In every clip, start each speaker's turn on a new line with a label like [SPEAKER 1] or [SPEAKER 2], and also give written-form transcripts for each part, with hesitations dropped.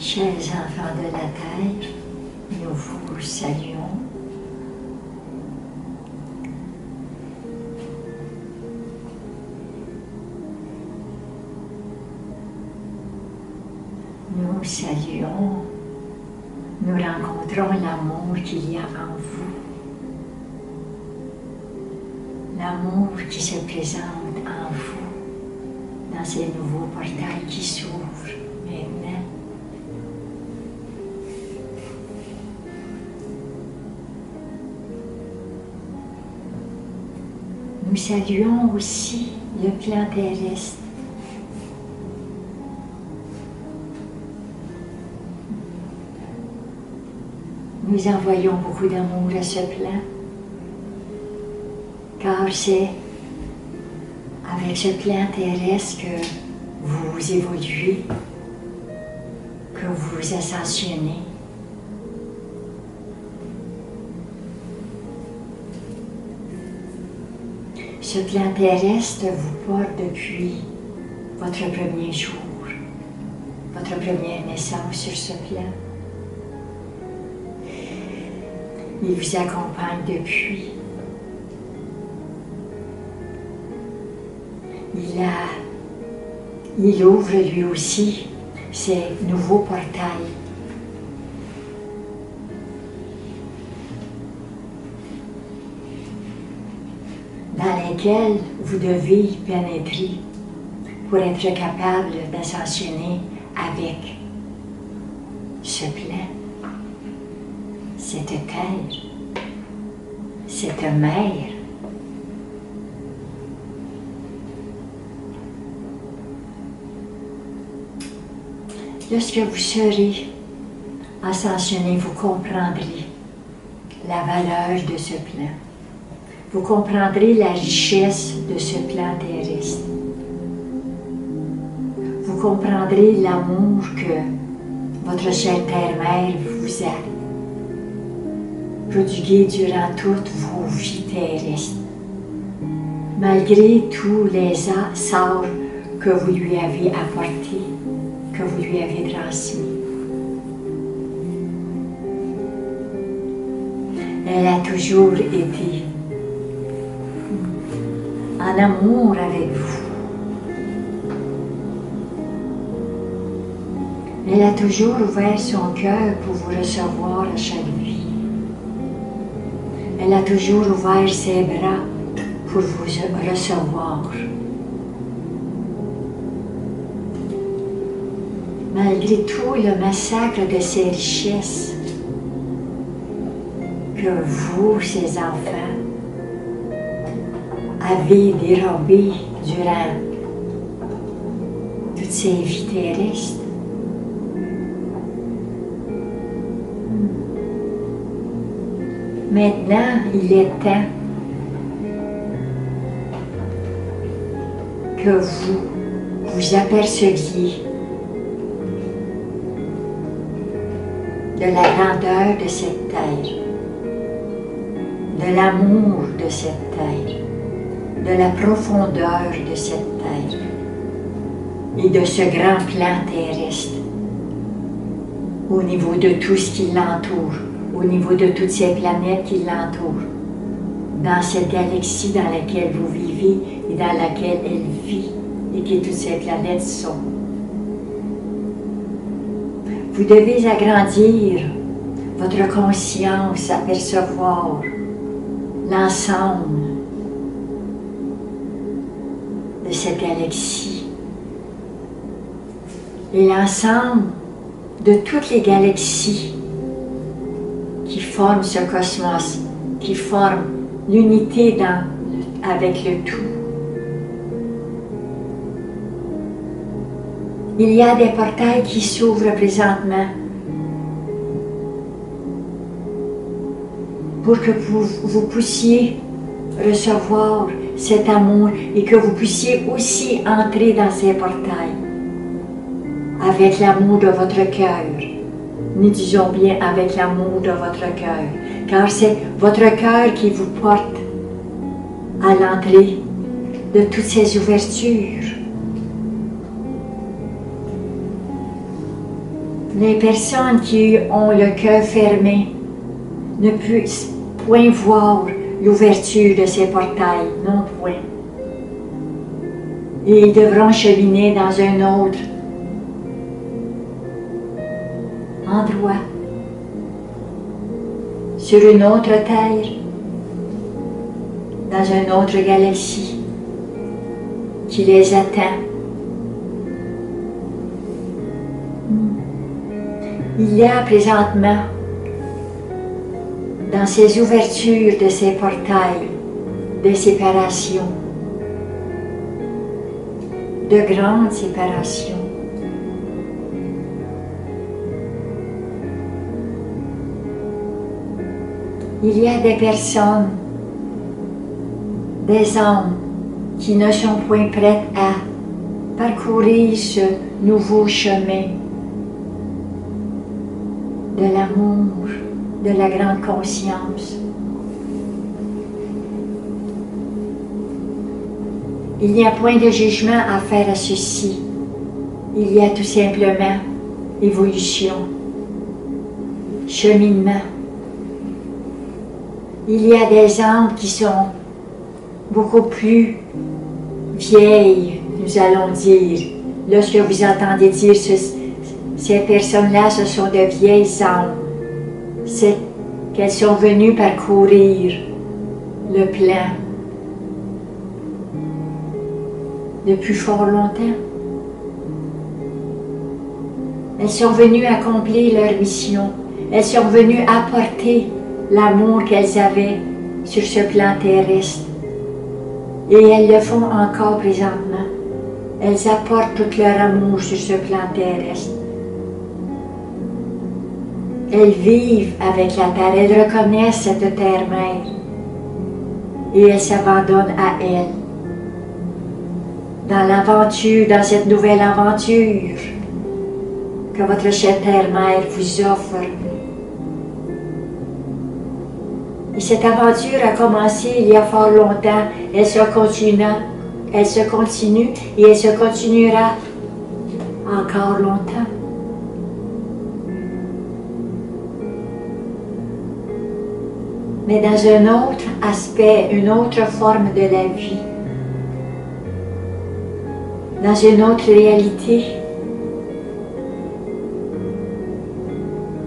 [SPEAKER 1] Chers enfants de la terre, nous vous saluons. Nous saluons, nous rencontrons l'amour qu'il y a en vous. L'amour qui se présente en vous, dans ces nouveaux portails qui s'ouvrent maintenant. Nous saluons aussi le plan terrestre. Nous envoyons beaucoup d'amour à ce plan, car c'est avec ce plan terrestre que vous évoluez, que vous ascensionnez. Ce plan terrestre vous porte depuis votre premier jour, votre première naissance sur ce plan. Il vous accompagne depuis. Il ouvre lui aussi ces nouveaux portails. Dans lesquels vous devez pénétrer pour être capable d'ascensionner avec ce plan, cette terre, cette mer. Lorsque vous serez ascensionné, vous comprendrez la valeur de ce plan. Vous comprendrez la richesse de ce plan terrestre. Vous comprendrez l'amour que votre chère terre-mère vous a prodigué durant toutes vos vies terrestres, malgré tous les sorts que vous lui avez apportés, que vous lui avez transmis. Elle a toujours été en amour avec vous. Elle a toujours ouvert son cœur pour vous recevoir à chaque nuit. Elle a toujours ouvert ses bras pour vous recevoir. Malgré tout le massacre de ses richesses que vous, ses enfants, avez dérobé durant toutes ces vies terrestres. Maintenant, il est temps que vous vous aperceviez de la grandeur de cette terre, de l'amour de cette terre, de la profondeur de cette terre et de ce grand plan terrestre au niveau de tout ce qui l'entoure, au niveau de toutes ces planètes qui l'entourent, dans cette galaxie dans laquelle vous vivez et dans laquelle elle vit et que toutes ces planètes sont. Vous devez agrandir votre conscience, apercevoir l'ensemble de cette galaxie et l'ensemble de toutes les galaxies qui forment ce cosmos, qui forment l'unité avec le tout. Il y a des portails qui s'ouvrent présentement pour que vous puissiez recevoir cet amour et que vous puissiez aussi entrer dans ces portails avec l'amour de votre cœur. Nous disons bien avec l'amour de votre cœur, car c'est votre cœur qui vous porte à l'entrée de toutes ces ouvertures. Les personnes qui ont le cœur fermé ne puissent point voir l'ouverture de ces portails, non point. Et ils devront cheminer dans un autre endroit, sur une autre terre, dans une autre galaxie qui les attend. Il y a présentement, dans ces ouvertures de ces portails, des séparations, de grandes séparations. Il y a des personnes, des âmes qui ne sont point prêtes à parcourir ce nouveau chemin de l'amour, de la grande conscience. Il n'y a point de jugement à faire à ceci. Il y a tout simplement évolution, cheminement. Il y a des âmes qui sont beaucoup plus vieilles, nous allons dire. Lorsque vous entendez dire ces personnes-là, ce sont de vieilles âmes. C'est qu'elles sont venues parcourir le plan depuis fort longtemps. Elles sont venues accomplir leur mission. Elles sont venues apporter l'amour qu'elles avaient sur ce plan terrestre. Et elles le font encore présentement. Elles apportent tout leur amour sur ce plan terrestre. Elles vivent avec la terre, elles reconnaissent cette terre-mère et elles s'abandonnent à elle. Dans l'aventure, dans cette nouvelle aventure que votre chère terre-mère vous offre. Et cette aventure a commencé il y a fort longtemps, elle se continue et elle se continuera encore longtemps. Mais dans un autre aspect, une autre forme de la vie, dans une autre réalité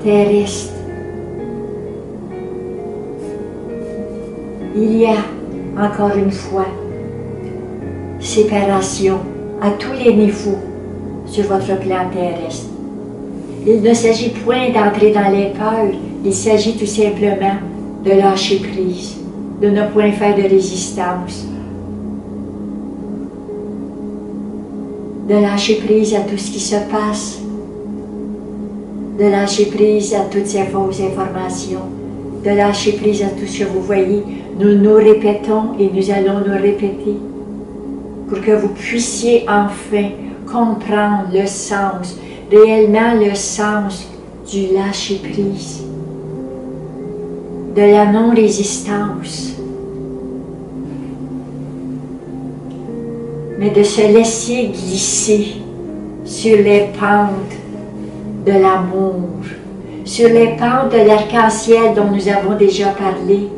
[SPEAKER 1] terrestre. Il y a, encore une fois, séparation à tous les niveaux sur votre plan terrestre. Il ne s'agit point d'entrer dans les peurs, il s'agit tout simplement de lâcher prise, de ne point faire de résistance, de lâcher prise à tout ce qui se passe, de lâcher prise à toutes ces fausses informations, de lâcher prise à tout ce que vous voyez. Nous nous répétons et nous allons nous répéter pour que vous puissiez enfin comprendre le sens, réellement le sens du lâcher prise, de la non-résistance, mais de se laisser glisser sur les pentes de l'amour, sur les pentes de l'arc-en-ciel dont nous avons déjà parlé,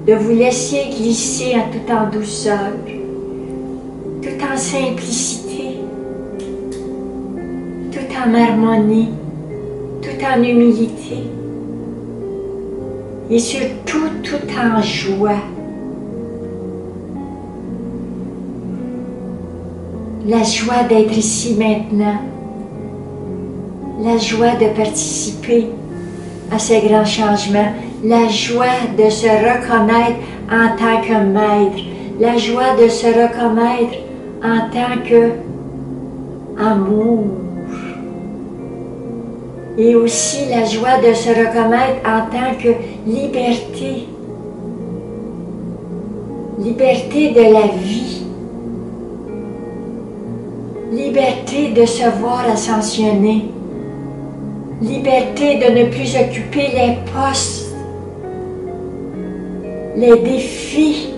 [SPEAKER 1] de vous laisser glisser tout en douceur, tout en simplicité, tout en harmonie, tout en humilité, et surtout tout en joie. La joie d'être ici maintenant, la joie de participer à ces grands changements, la joie de se reconnaître en tant que maître, la joie de se reconnaître en tant que amour, et aussi la joie de se reconnaître en tant que liberté, liberté de la vie, liberté de se voir ascensionner, liberté de ne plus occuper les postes, les défis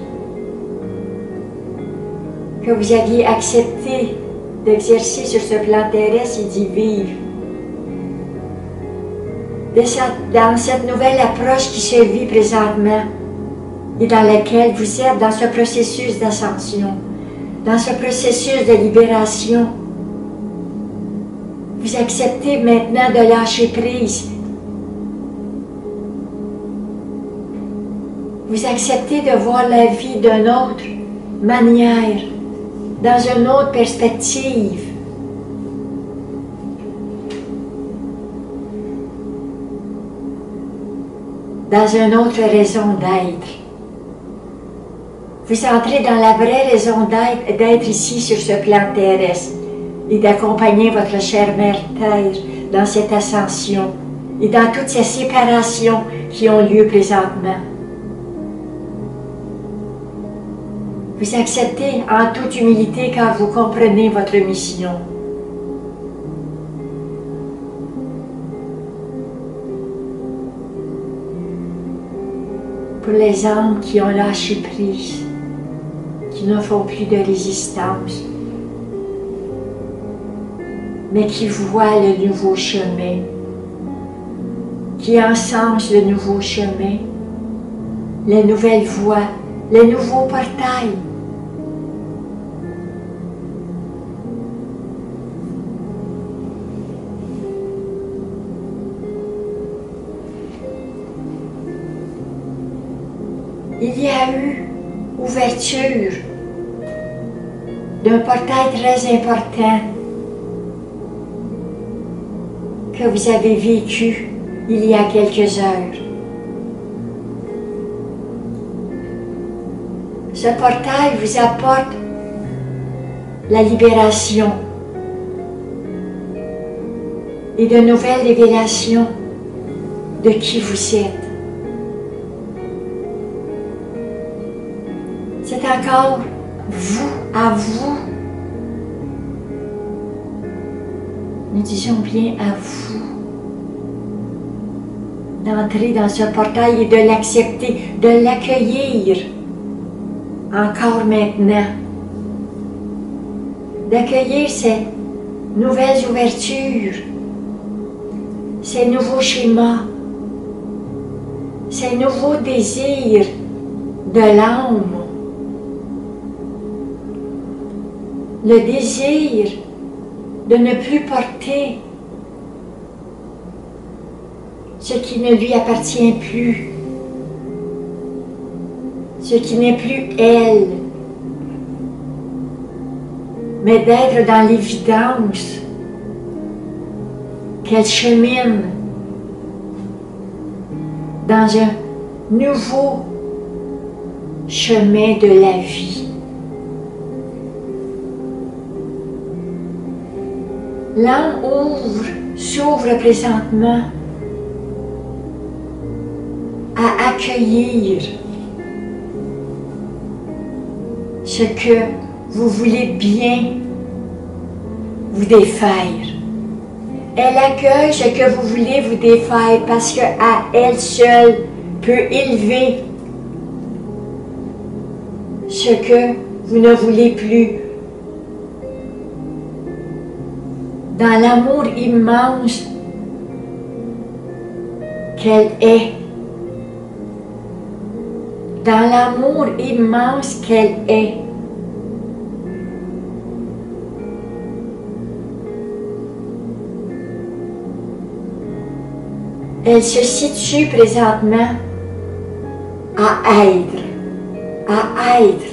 [SPEAKER 1] que vous aviez accepté d'exercer sur ce plan terrestre et d'y vivre. dans cette nouvelle approche qui se vit présentement et dans laquelle vous êtes dans ce processus d'ascension, dans ce processus de libération. Vous acceptez maintenant de lâcher prise. Vous acceptez de voir la vie d'une autre manière, dans une autre perspective. Dans une autre raison d'être. Vous entrez dans la vraie raison d'être ici sur ce plan terrestre et d'accompagner votre chère Mère Terre dans cette ascension et dans toutes ces séparations qui ont lieu présentement. Vous acceptez en toute humilité car vous comprenez votre mission. Pour les âmes qui ont lâché prise, qui ne font plus de résistance, mais qui voient le nouveau chemin, qui encensent le nouveau chemin, les nouvelles voies, les nouveaux portails. Il y a eu ouverture d'un portail très important que vous avez vécu il y a quelques heures. Ce portail vous apporte la libération et de nouvelles révélations de qui vous êtes. C'est encore vous, à vous. Nous disons bien à vous d'entrer dans ce portail et de l'accepter, de l'accueillir encore maintenant. D'accueillir ces nouvelles ouvertures, ces nouveaux schémas, ces nouveaux désirs de l'âme. Le désir de ne plus porter ce qui ne lui appartient plus, ce qui n'est plus elle, mais d'être dans l'évidence qu'elle chemine dans un nouveau chemin de la vie. L'âme s'ouvre présentement à accueillir ce que vous voulez bien vous défaire. Elle accueille ce que vous voulez vous défaire parce qu'à elle seule peut élever ce que vous ne voulez plus. Dans l'amour immense qu'elle est. Dans l'amour immense qu'elle est. Elle se situe présentement à être. À être.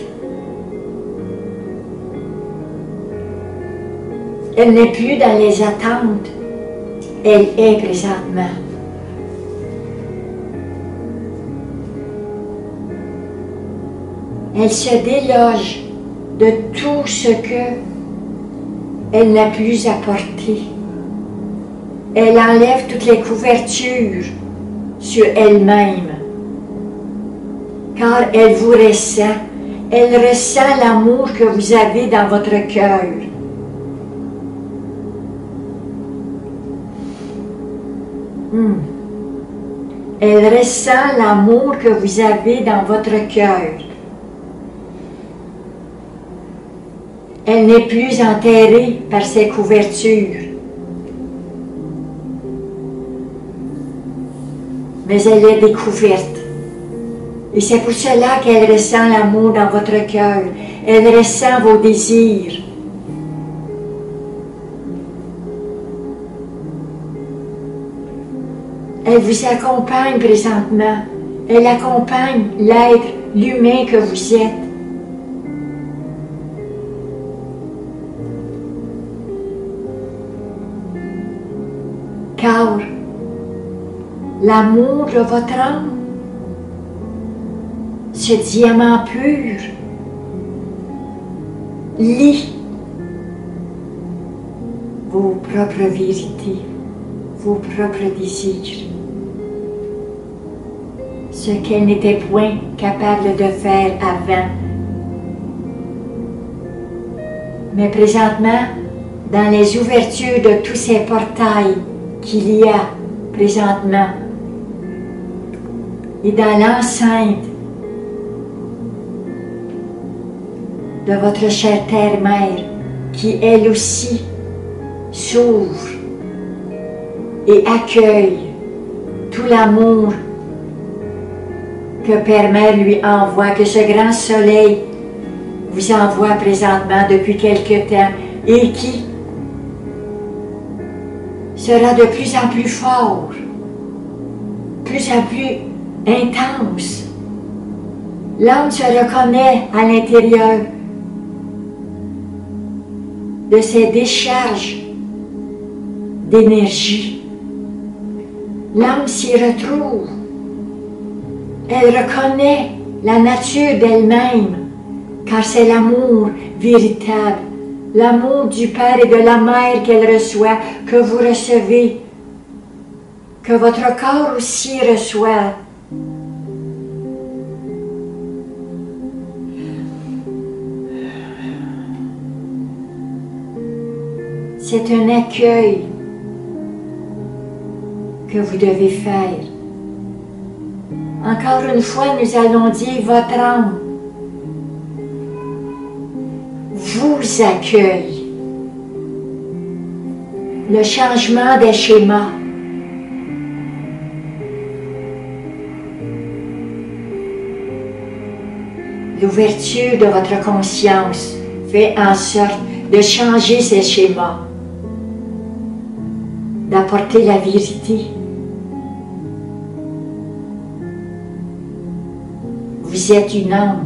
[SPEAKER 1] Elle n'est plus dans les attentes, elle est présentement. Elle se déloge de tout ce que elle n'a plus à porter. Elle enlève toutes les couvertures sur elle-même, car elle vous ressent, elle ressent l'amour que vous avez dans votre cœur. Elle ressent l'amour que vous avez dans votre cœur. Elle n'est plus enterrée par ses couvertures. mais elle est découverte. Et c'est pour cela qu'elle ressent l'amour dans votre cœur. Elle ressent vos désirs. Elle vous accompagne présentement. Elle accompagne l'être, l'humain que vous êtes. Car l'amour de votre âme, ce diamant pur, lit vos propres vérités, vos propres désirs, ce qu'elle n'était point capable de faire avant. Mais présentement, dans les ouvertures de tous ces portails qu'il y a présentement, et dans l'enceinte de votre chère terre-mère, qui elle aussi s'ouvre et accueille tout l'amour que Père-Mère lui envoie, que ce grand soleil vous envoie présentement depuis quelque temps et qui sera de plus en plus fort, plus en plus intense. L'âme se reconnaît à l'intérieur de ces décharges d'énergie. L'âme s'y retrouve. Elle reconnaît la nature d'elle-même, car c'est l'amour véritable, l'amour du Père et de la Mère qu'elle reçoit, que vous recevez, que votre corps aussi reçoit. C'est un accueil que vous devez faire. Encore une fois, nous allons dire votre âme vous accueille. Le changement des schémas. L'ouverture de votre conscience fait en sorte de changer ces schémas, d'apporter la vérité. Vous êtes une âme.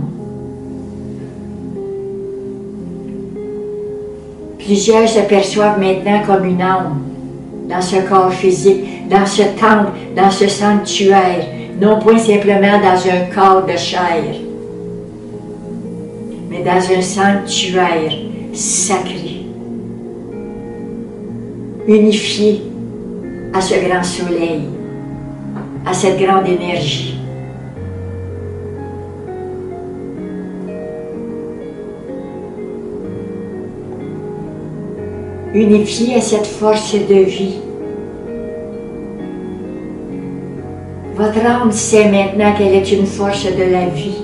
[SPEAKER 1] Plusieurs se perçoivent maintenant comme une âme, dans ce corps physique, dans ce temple, dans ce sanctuaire, non point simplement dans un corps de chair, mais dans un sanctuaire sacré, unifié à ce grand soleil, à cette grande énergie. Unifié à cette force de vie. Votre âme sait maintenant qu'elle est une force de la vie.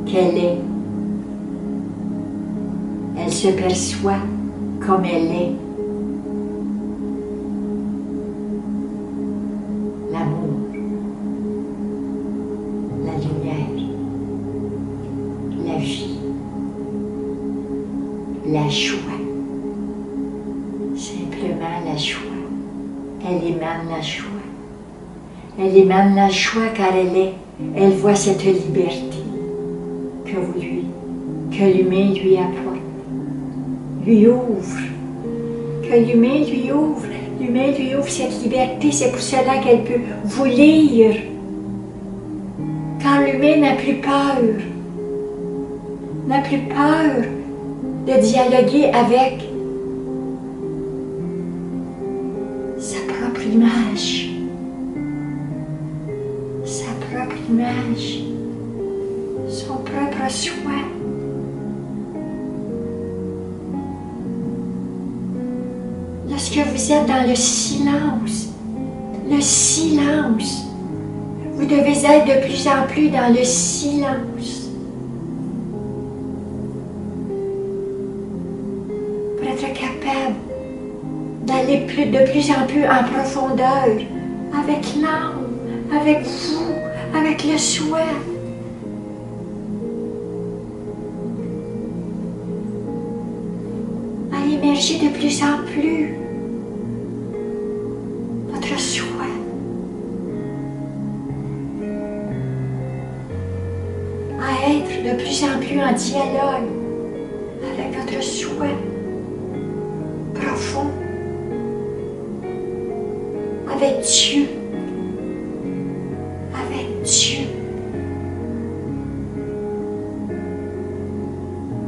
[SPEAKER 1] Qu'elle est. Elle se perçoit comme elle est. L'amour. La lumière, la vie, la joie, simplement la joie. Elle émane la joie. Elle émane la joie car elle voit cette liberté que l'humain lui apporte, lui ouvre, que l'humain lui ouvre cette liberté. C'est pour cela qu'elle peut vous lire. Car l'humain n'a plus peur de dialoguer avec sa propre image, son propre soi. Lorsque vous êtes dans le silence, vous devez être de plus en plus dans le silence. être capable d'aller de plus en plus en profondeur avec l'âme, avec vous, avec le soi. À émerger de plus en plus votre soi. À être de plus en plus en dialogue avec votre soi profond, avec Dieu,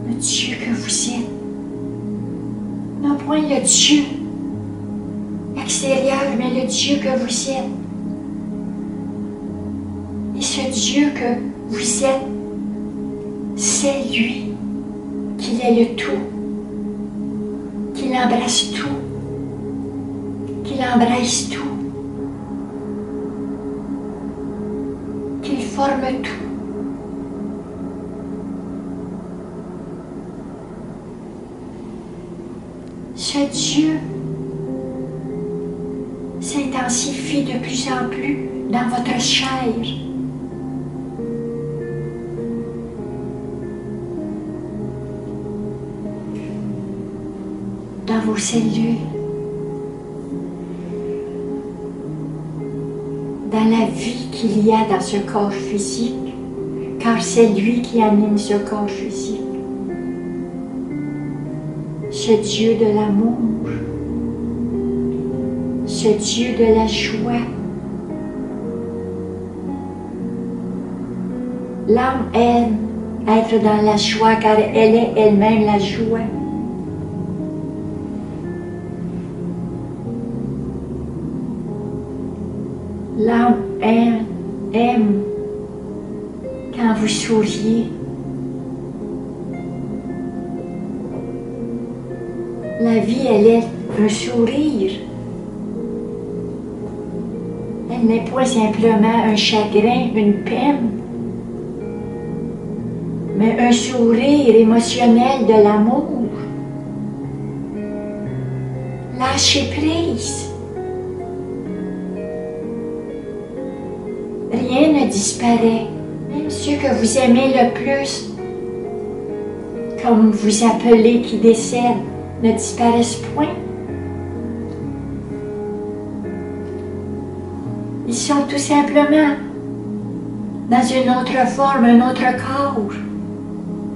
[SPEAKER 1] le Dieu que vous êtes. Non point le Dieu extérieur, mais le Dieu que vous êtes. Et ce Dieu que vous êtes, c'est lui, qu'il est le tout, qu'il embrasse tout, qu'il embrasse tout, qu'il forme tout. Ce Dieu s'intensifie de plus en plus dans votre chair. Dans vos cellules, dans la vie qu'il y a dans ce corps physique, car c'est lui qui anime ce corps physique. Ce Dieu de l'amour, ce Dieu de la joie. L'âme aime être dans la joie car elle est elle-même la joie. L'âme aime quand vous souriez. La vie, elle est un sourire. Elle n'est pas simplement un chagrin, une peine, mais un sourire émotionnel de l'amour. Lâchez prise. Rien ne disparaît, même ceux que vous aimez le plus, comme vous appelez qui décèdent, ne disparaissent point. Ils sont tout simplement dans une autre forme, un autre corps,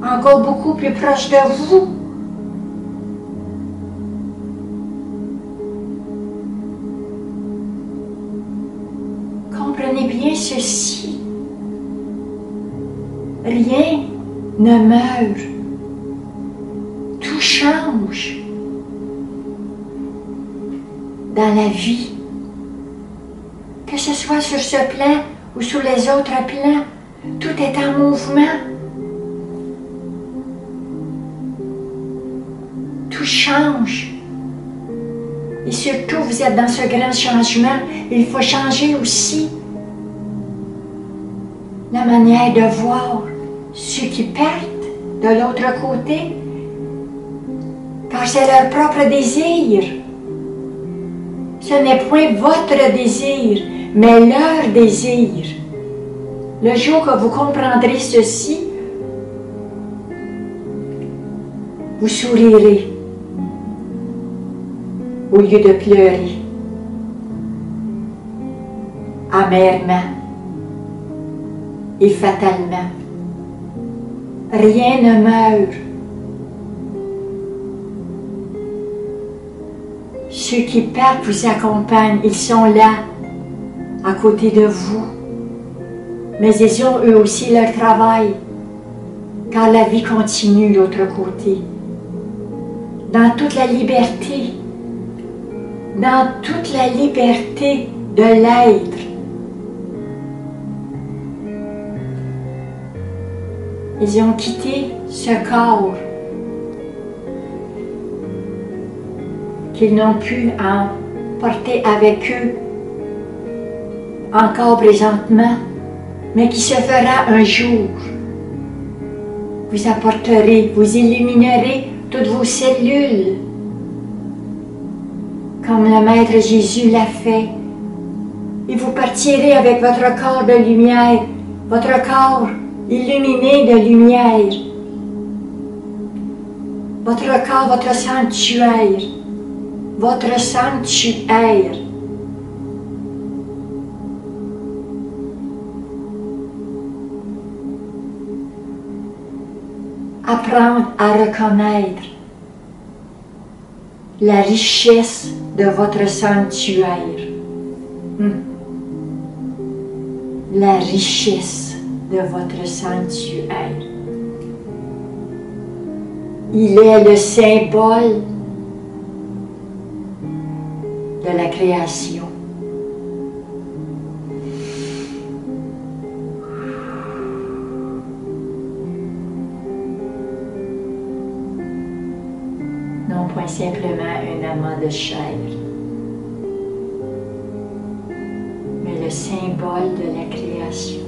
[SPEAKER 1] encore beaucoup plus proche de vous. Comprenez bien ceci. Rien ne meurt. Tout change dans la vie. Que ce soit sur ce plan ou sur les autres plans, tout est en mouvement. Tout change. Et surtout, vous êtes dans ce grand changement. Il faut changer aussi la manière de voir ceux qui partent de l'autre côté, car c'est leur propre désir. Ce n'est point votre désir, mais leur désir. Le jour que vous comprendrez ceci, vous sourirez au lieu de pleurer amèrement et fatalement. Rien ne meurt. Ceux qui partent vous accompagnent, ils sont là, à côté de vous. Mais ils ont eux aussi leur travail, car la vie continue de l'autre côté. Dans toute la liberté, dans toute la liberté de l'être. Ils ont quitté ce corps qu'ils n'ont pu emporter avec eux encore présentement, mais qui se fera un jour. Vous apporterez, vous illuminerez toutes vos cellules comme le Maître Jésus l'a fait. Et vous partirez avec votre corps de lumière, votre corps illuminé de lumière, votre corps, votre sanctuaire, votre sanctuaire. Apprendre à reconnaître la richesse de votre sanctuaire. La richesse de votre sanctuaire. Il est le symbole de la création. Non point simplement un amas de chair, mais le symbole de la création.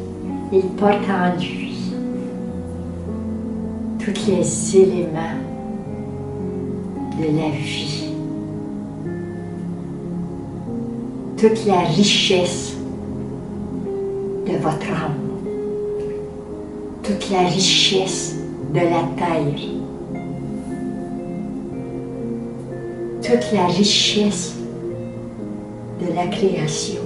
[SPEAKER 1] Il porte en lui tous les éléments de la vie, toute la richesse de votre âme, toute la richesse de la terre, toute la richesse de la création.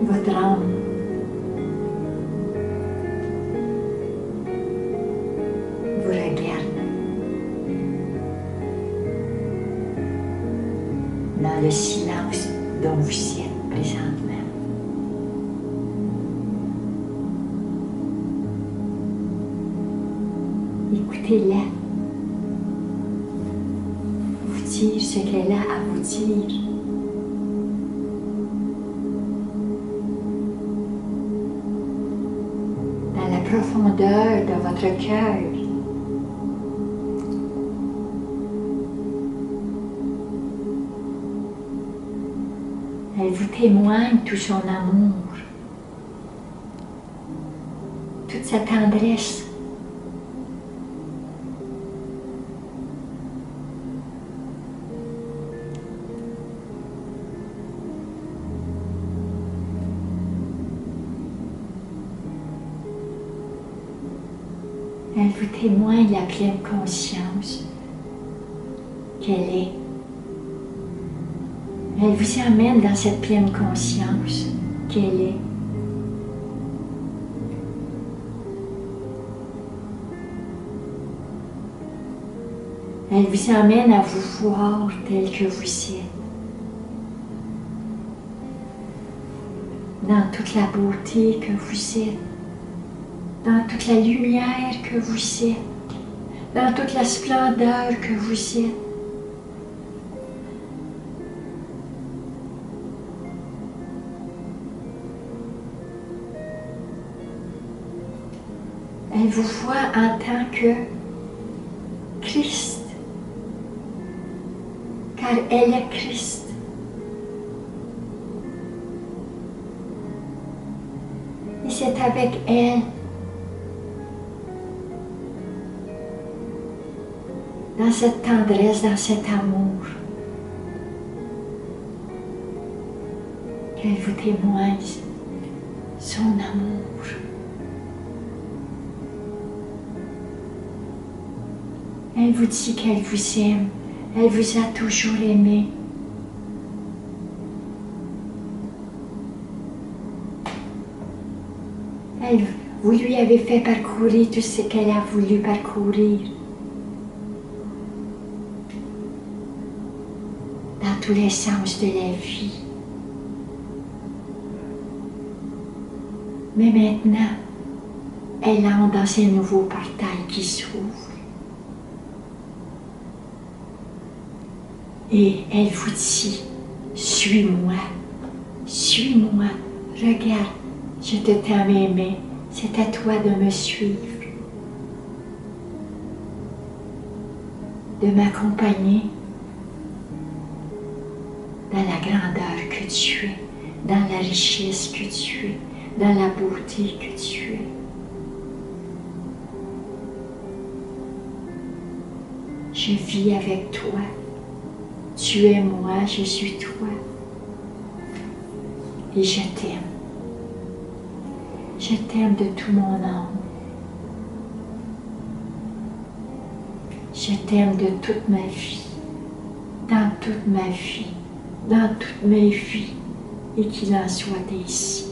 [SPEAKER 1] Votre âme vous regarde dans le silence dont vous êtes présentement. Écoutez-la vous dire ce qu'elle a à vous dire. Dans la profondeur de votre cœur, elle vous témoigne tout son amour, toute sa tendresse. Elle vous témoigne la pleine conscience qu'elle est. Elle vous amène dans cette pleine conscience qu'elle est. Elle vous amène à vous voir tel que vous êtes. Dans toute la beauté que vous êtes. Dans toute la lumière que vous êtes. Dans toute la splendeur que vous êtes. Elle vous voit en tant que Christ, car elle est Christ. Et c'est avec elle, dans cette tendresse, dans cet amour, qu'elle vous témoigne son amour. Elle vous dit qu'elle vous aime, elle vous a toujours aimé. Vous lui avez fait parcourir tout ce qu'elle a voulu parcourir. Dans tous les sens de la vie. Mais maintenant, elle entre dans ces nouveaux portails qui s'ouvrent. Et elle vous dit, suis-moi, suis-moi, regarde, je te t'aime aimé, c'est à toi de me suivre, de m'accompagner dans la grandeur que tu es, dans la richesse que tu es, dans la beauté que tu es. Je vis avec toi. Tu es moi, je suis toi. Et je t'aime. Je t'aime de tout mon âme. Je t'aime de toute ma vie, dans toute ma vie, dans toutes mes vies, et qu'il en soit ainsi.